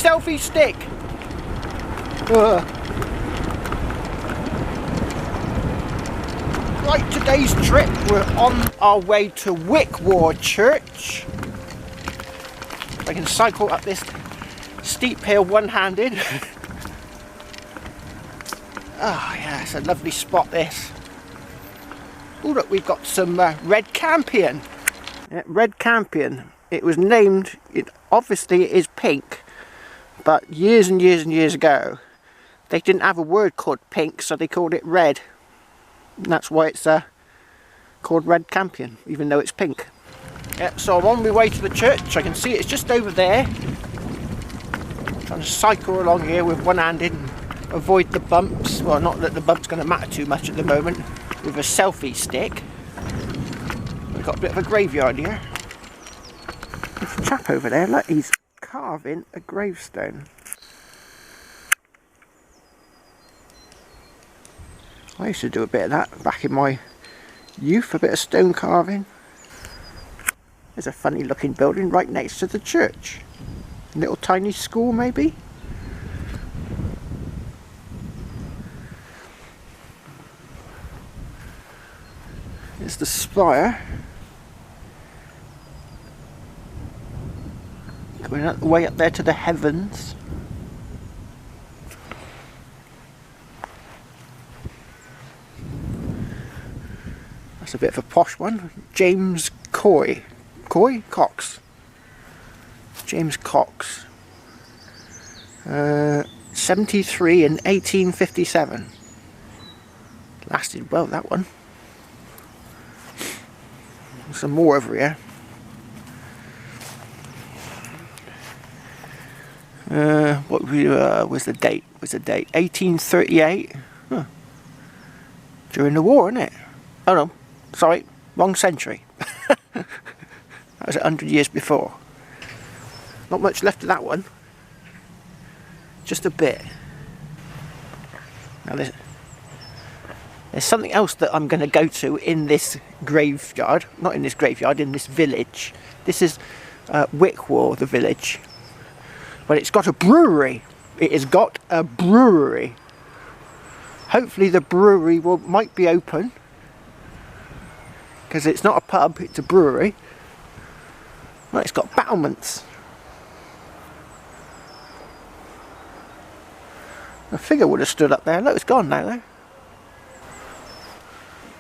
selfie stick. Right, today's trip, we're on our way to Wickwar Church. I can cycle up this steep hill one-handed. Oh yeah, it's a lovely spot this. Oh look, we've got some red campion. Yeah, red campion. It was named, obviously it is pink, but years and years and years ago they didn't have a word called pink, so they called it red. And that's why it's called red campion, even though it's pink. Yeah, so I'm on my way to the church. I can see it's just over there. Trying to cycle along here with one-handed and avoid the bumps. Well, not that the bump's going to matter too much at the moment, with a selfie stick. We've got a bit of a graveyard here. There's a chap over there, look, he's carving a gravestone. I used to do a bit of that back in my youth, a bit of stone carving. There's a funny looking building right next to the church. A little tiny school maybe? There's the spire. Going up, way up there to the heavens. That's a bit of a posh one. James Cox. James Cox. 73 in 1857. Lasted well, that one. Some more over here. What was the date? 1838. Huh. During the war, isn't it? Oh no, sorry, wrong century. That was 100 years before. Not much left of that one. Just a bit. Now there's something else that I'm going to go to in this graveyard. Not in this graveyard, in this village. This is Wickwar, the village. But it's got a brewery. It has got a brewery. Hopefully the brewery might be open. Because it's not a pub, it's a brewery. Well, it's got battlements. A figure would have stood up there. Look, it's gone now though.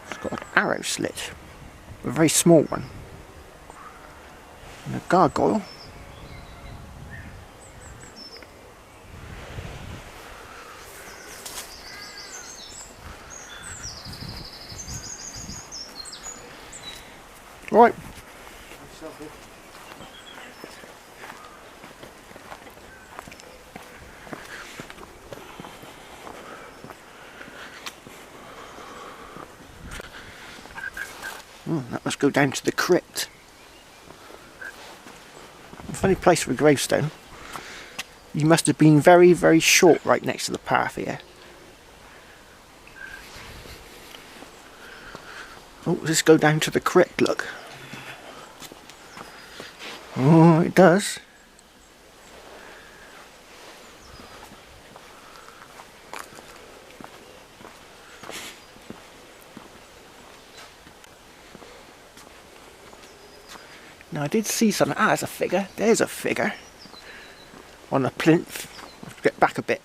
It's got an arrow slit. A very small one. And a gargoyle. Right. That must go down to the crypt. A funny place for a gravestone. You must have been very, very short right next to the path here. Oh, does this go down to the crypt? Look. Oh, it does. Now I did see something. Ah, there's a figure. There's a figure. On a plinth. I'll have to get back a bit.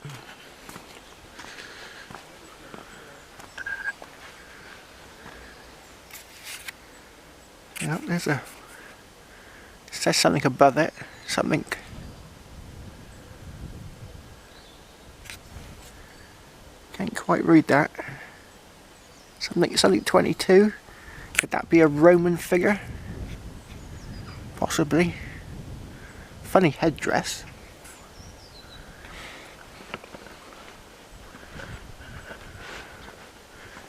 Yeah, there's a... It says something above it. Something. Can't quite read that. Something 22. Could that be a Roman figure? Possibly. Funny headdress.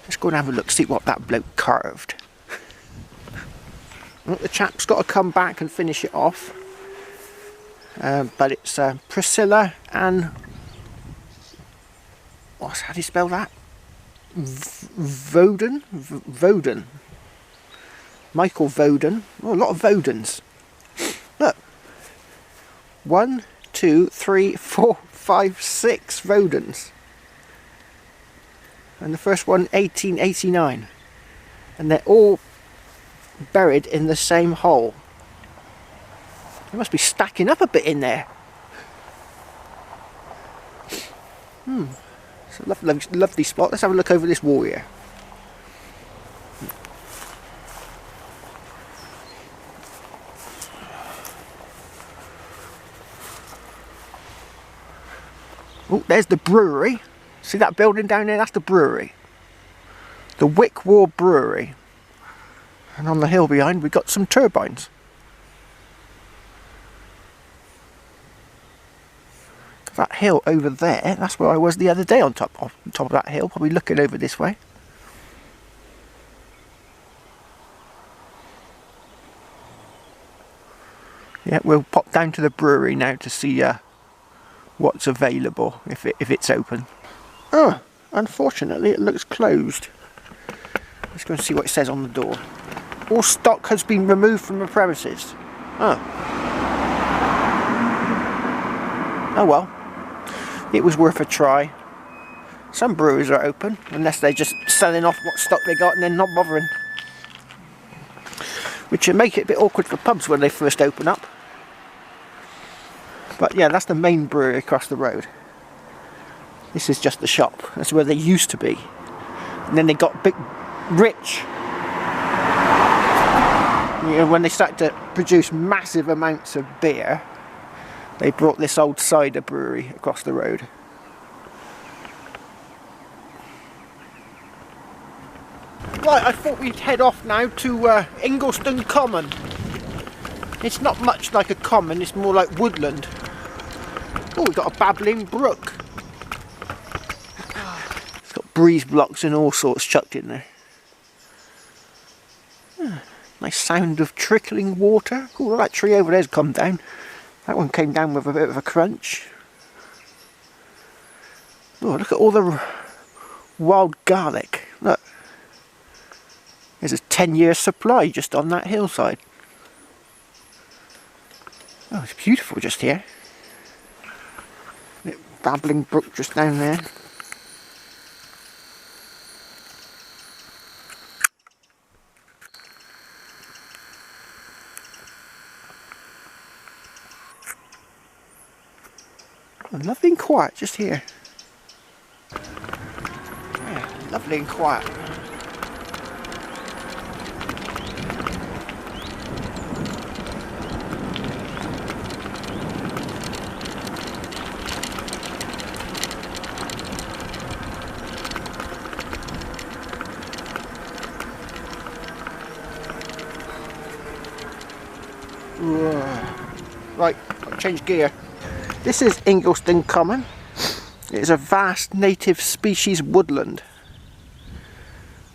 Let's go and have a look, see what that bloke carved. Well, the chap's got to come back and finish it off. But it's Priscilla and... how do you spell that? Voden? Voden. Michael Voden. Oh, a lot of Vodens. Look. 1, 2, 3, 4, 5, 6 rodents. And the first one 1889. And they're all buried in the same hole. They must be stacking up a bit in there. It's a lovely, lovely spot. Let's have a look over this wall here. Oh, there's the brewery. See that building down there? That's the brewery. The Wickwar brewery. And on the hill behind we've got some turbines. That hill over there, that's where I was the other day on top of that hill, probably looking over this way. Yeah, we'll pop down to the brewery now to see what's available, if it's open. Oh, unfortunately it looks closed. Let's go and see what it says on the door. All stock has been removed from the premises. Oh. Oh well. It was worth a try. Some breweries are open, unless they're just selling off what stock they got and then not bothering. Which would make it a bit awkward for pubs when they first open up. But yeah, that's the main brewery across the road. This is just the shop. That's where they used to be. And then they got big, rich. You know, when they started to produce massive amounts of beer, they brought this old cider brewery across the road. Right, I thought we'd head off now to Ingleston Common. It's not much like a common, it's more like woodland. Oh, we've got a babbling brook. It's got breeze blocks and all sorts chucked in there. Nice sound of trickling water. Oh, that tree over there's come down. That one came down with a bit of a crunch. Oh, look at all the wild garlic. Look. There's a 10-year supply just on that hillside. Oh, it's beautiful just here. Babbling brook just down there. Oh, lovely and quiet just here. Yeah, lovely and quiet. Right, got to change gear. This is Ingleston Common. It's a vast native species woodland.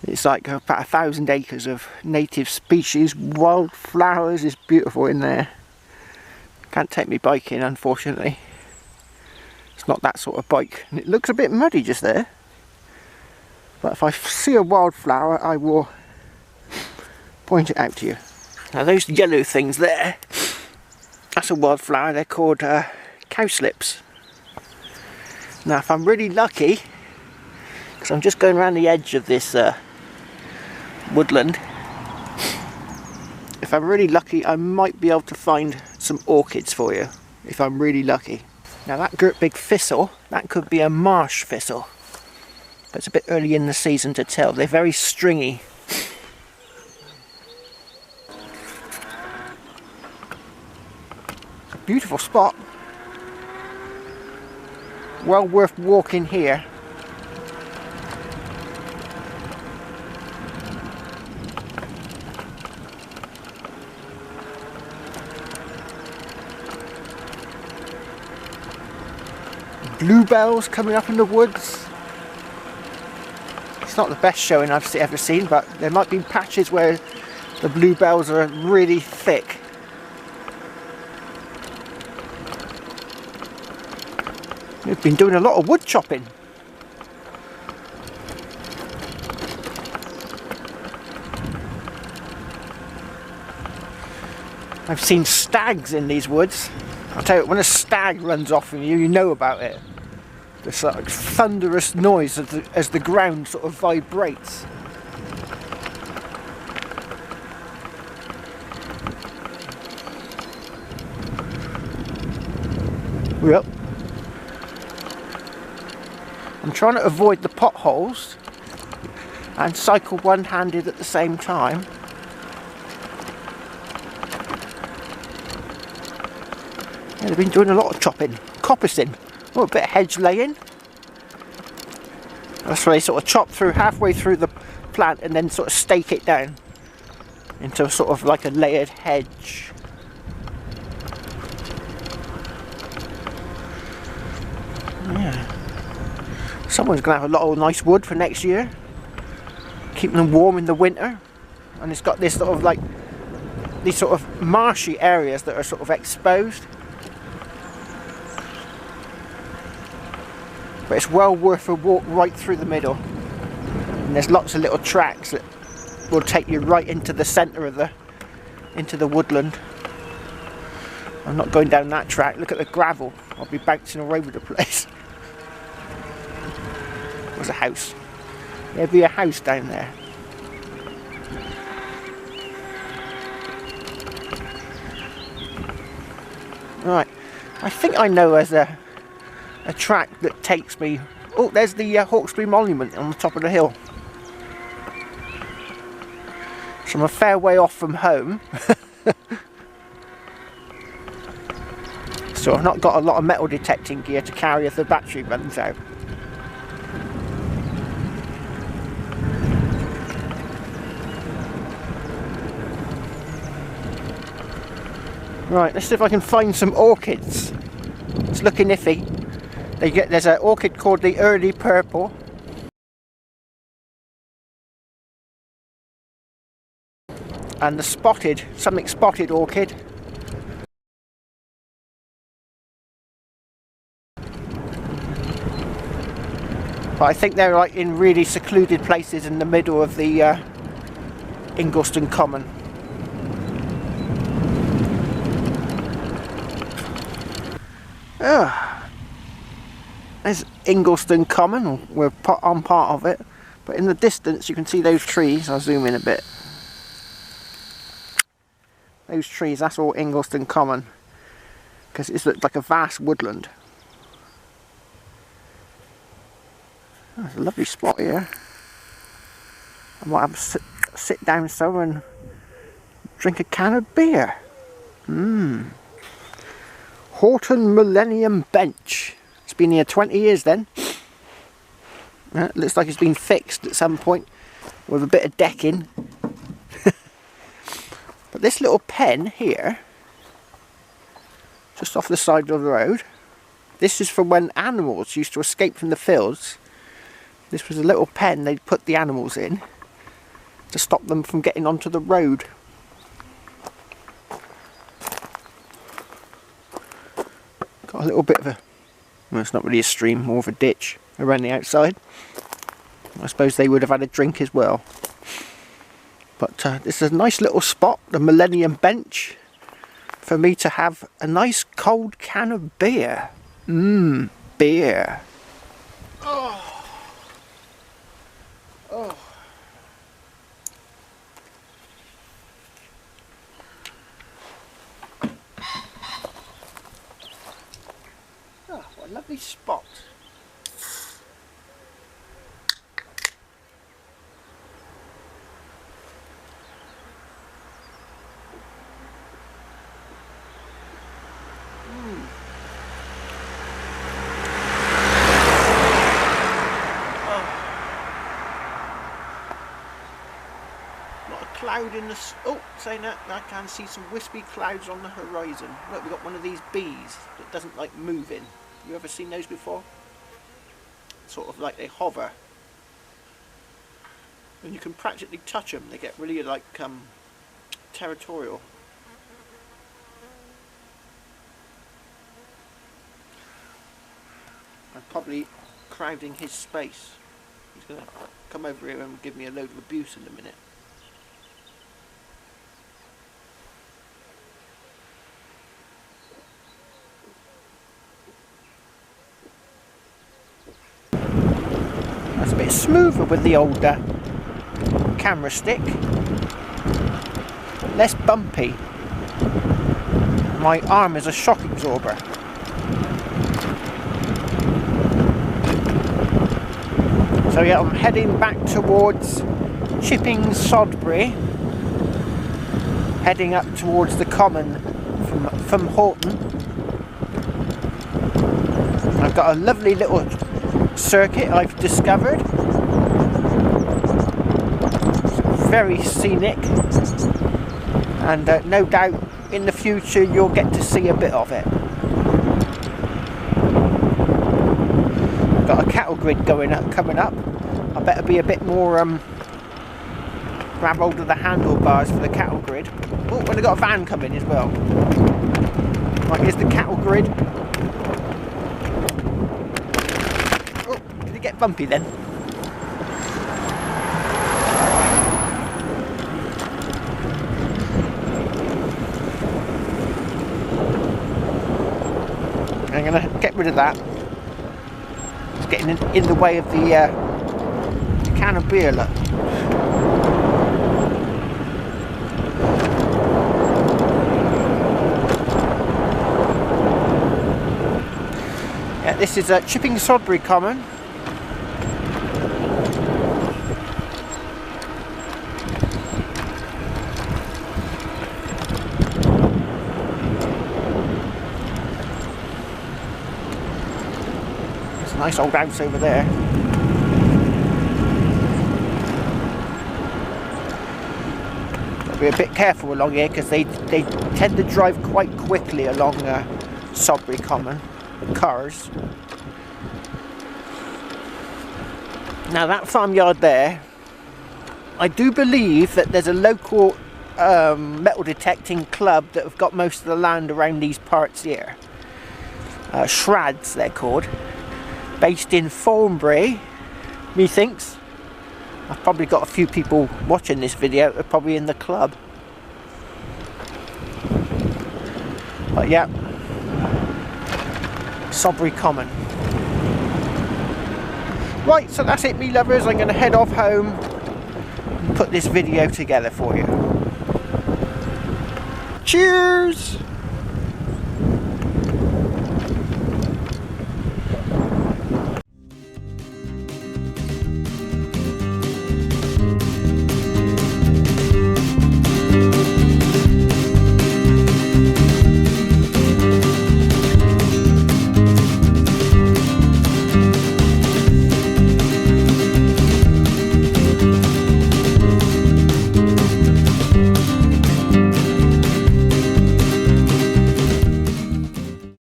It's like about 1,000 acres of native species, wildflowers. It's beautiful in there. Can't take me bike in, unfortunately. It's not that sort of bike. And it looks a bit muddy just there. But if I see a wildflower, I will point it out to you. Now those yellow things there, that's a wildflower. They're called cowslips. Now if I'm really lucky, because I'm just going around the edge of this woodland, if I'm really lucky I might be able to find some orchids for you, if I'm really lucky. Now that great big thistle, that could be a marsh thistle, but it's a bit early in the season to tell. They're very stringy. It's a beautiful spot. Well worth walking here. Bluebells coming up in the woods. It's not the best showing I've ever seen, but there might be patches where the bluebells are really thick. We've been doing a lot of wood chopping. I've seen stags in these woods. I'll tell you, when a stag runs off from you, you know about it. This sort of thunderous noise as the ground sort of vibrates. Yep. I'm trying to avoid the potholes and cycle one-handed at the same time. Yeah, they've been doing a lot of chopping, coppicing, a bit of hedge laying. That's where they sort of chop through halfway through the plant and then sort of stake it down into sort of like a layered hedge. Yeah. Someone's going to have a lot of nice wood for next year, keeping them warm in the winter. And it's got this sort of like these sort of marshy areas that are sort of exposed. But it's well worth a walk right through the middle. And there's lots of little tracks that will take you right into the centre of the woodland. I'm not going down that track. Look at the gravel. I'll be bouncing all over the place. There's a house. There'll be a house down there. Right, I think I know there's a track that takes me... Oh, there's the Hawkesbury Monument on the top of the hill. So I'm a fair way off from home. So I've not got a lot of metal detecting gear to carry if the battery runs out. Right, let's see if I can find some orchids. It's looking iffy. There's an orchid called the early purple. And the something spotted orchid. But I think they're like in really secluded places in the middle of the Ingleston Common. There's Ingleston Common, we're on part of it, but in the distance you can see those trees. I'll zoom in a bit. Those trees, that's all Ingleston Common, because it looks like a vast woodland. Oh, there's a lovely spot here. I might have to sit down somewhere and drink a can of beer. Horton Millennium Bench. It's been here 20 years then. It looks like it's been fixed at some point with a bit of decking. But this little pen here, just off the side of the road, this is from when animals used to escape from the fields. This was a little pen they'd put the animals in to stop them from getting onto the road. Got a little bit of a, well, it's not really a stream, more of a ditch around the outside. I suppose they would have had a drink as well. But this is a nice little spot, the Millennium Bench, for me to have a nice cold can of beer. Beer. Oh. Oh. Oh, what a lovely spot. Cloud in the... Oh, saying that, I can see some wispy clouds on the horizon. Look, we've got one of these bees that doesn't like moving. You ever seen those before? Sort of like they hover. And you can practically touch them. They get really like territorial. I'm probably crowding his space. He's going to come over here and give me a load of abuse in a minute. That's a bit smoother with the older camera stick. Less bumpy. My arm is a shock absorber. So yeah, I'm heading back towards Chipping Sodbury, heading up towards the common from Horton. I've got a lovely little circuit I've discovered. It's very scenic, and no doubt in the future you'll get to see a bit of it. Got a cattle grid coming up. I better be a bit more grab hold of the handlebars for the cattle grid. Oh, and I got a van coming as well. Right, here's the cattle grid. Oh, did it get bumpy then? I'm going to get rid of that. It's getting in the way of the can of beer, look. Yeah, this is Chipping Sodbury Common. There's a nice old house over there. Got to be a bit careful along here because they tend to drive quite quickly along Sodbury Common. Cars. Now that farmyard there, I do believe that there's a local metal detecting club that have got most of the land around these parts here. Shrads they're called, based in Thornbury, methinks. I've probably got a few people watching this video that are probably in the club. But yeah, Sodbury Common. Right, so that's it, me lovers. I'm going to head off home and put this video together for you. Cheers!